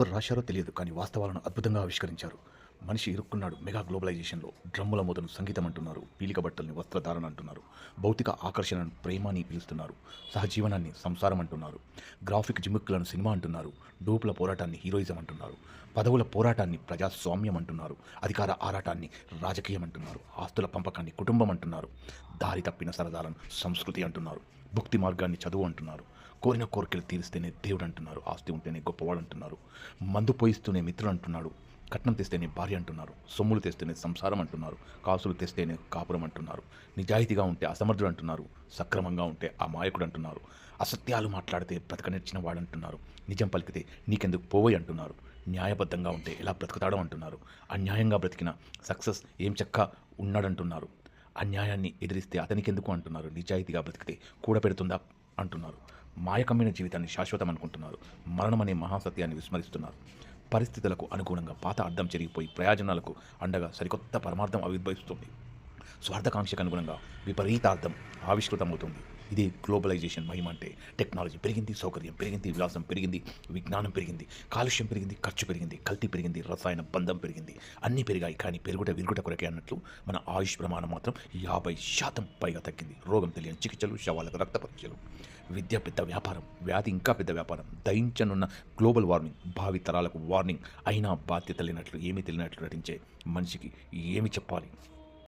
ఎవరు రాశారో తెలియదు కానీ వాస్తవాలను అద్భుతంగా ఆవిష్కరించారు. మనిషి ఇరుక్కున్నాడు మెగా గ్లోబలైజేషన్‌లో. డ్రమ్ముల మోతను సంగీతం అంటున్నారు. పీలిక బట్టల్ని వస్త్రధారణ అంటున్నారు. భౌతిక ఆకర్షణను ప్రేమ అని పిలుస్తున్నారు. సహజీవనాన్ని సంసారం అంటున్నారు. గ్రాఫిక్ జిమిక్కులను సినిమా అంటున్నారు. డూపుల పోరాటాన్ని హీరోయిజం అంటున్నారు. పదవుల పోరాటాన్ని ప్రజాస్వామ్యం అంటున్నారు. అధికార ఆరాటాన్ని రాజకీయం అంటున్నారు. ఆస్తుల పంపకాన్ని కుటుంబం అంటున్నారు. దారి తప్పిన సరదాలను సంస్కృతి అంటున్నారు. భుక్తి మార్గాన్ని చదువు అంటున్నారు. కోరిన కోరికలు తీరిస్తేనే దేవుడు అంటున్నారు. ఆస్తి ఉంటేనే గొప్పవాడు అంటున్నారు. మందు పోయిస్తూనే మిత్రుడు అంటున్నాడు. కట్నం తెస్తేనే భార్య అంటున్నారు. సొమ్ములు తెస్తేనే సంసారం అంటున్నారు. కాసులు తెస్తేనే కాపురం అంటున్నారు. నిజాయితీగా ఉంటే అసమర్థుడు అంటున్నారు. సక్రమంగా ఉంటే అమాయకుడు అంటున్నారు. అసత్యాలు మాట్లాడితే బ్రతకనిచ్చిన వాడంటున్నారు. నిజం పలికితే నీకెందుకు పోవై అంటున్నారు. న్యాయబద్ధంగా ఉంటే ఎలా బ్రతుకుతాడో అంటున్నారు. అన్యాయంగా బ్రతికిన సక్సెస్ ఏం చక్కా ఉన్నాడంటున్నారు. అన్యాయాన్ని ఎదిరిస్తే అతనికెందుకు అంటున్నారు. నిజాయితీగా బ్రతికితే కూడపెడుతుందా అంటున్నారు. మాయకమైన జీవితాన్ని శాశ్వతం అనుకుంటున్నారు. మరణం అనే మహాసత్యాన్ని విస్మరిస్తున్నారు. పరిస్థితులకు అనుగుణంగా పాత అర్థం చెరిగిపోయి ప్రయోజనాలకు అండగా సరికొత్త పరమార్థం ఆవిర్భవిస్తుంది. స్వార్థకాంక్షకు అనుగుణంగా విపరీతార్థం ఆవిష్కృతమవుతుంది. ఇదే గ్లోబలైజేషన్ మహిమ అంటే. టెక్నాలజీ పెరిగింది, సౌకర్యం పెరిగింది, విలాసం పెరిగింది, విజ్ఞానం పెరిగింది, కాలుష్యం పెరిగింది, ఖర్చు పెరిగింది, కల్తీ పెరిగింది, రసాయన బంధం పెరిగింది. అన్నీ పెరిగాయి కానీ పెరుగుట విరుగుట కొరకే అన్నట్లు మన ఆయుష్ ప్రమాణం మాత్రం 50% పైగా తగ్గింది. రోగం తెలియని చికిత్సలు, శవాలకు రక్త పరీక్షలు, విద్య పెద్ద వ్యాపారం, వ్యాధి ఇంకా పెద్ద వ్యాపారం, దయించనున్న గ్లోబల్ వార్మింగ్, భావి తరాలకు వార్నింగ్. అయినా బాధ్యత లేనట్లు ఏమీ తెలియనట్లు నటించే మనిషికి ఏమి చెప్పాలి?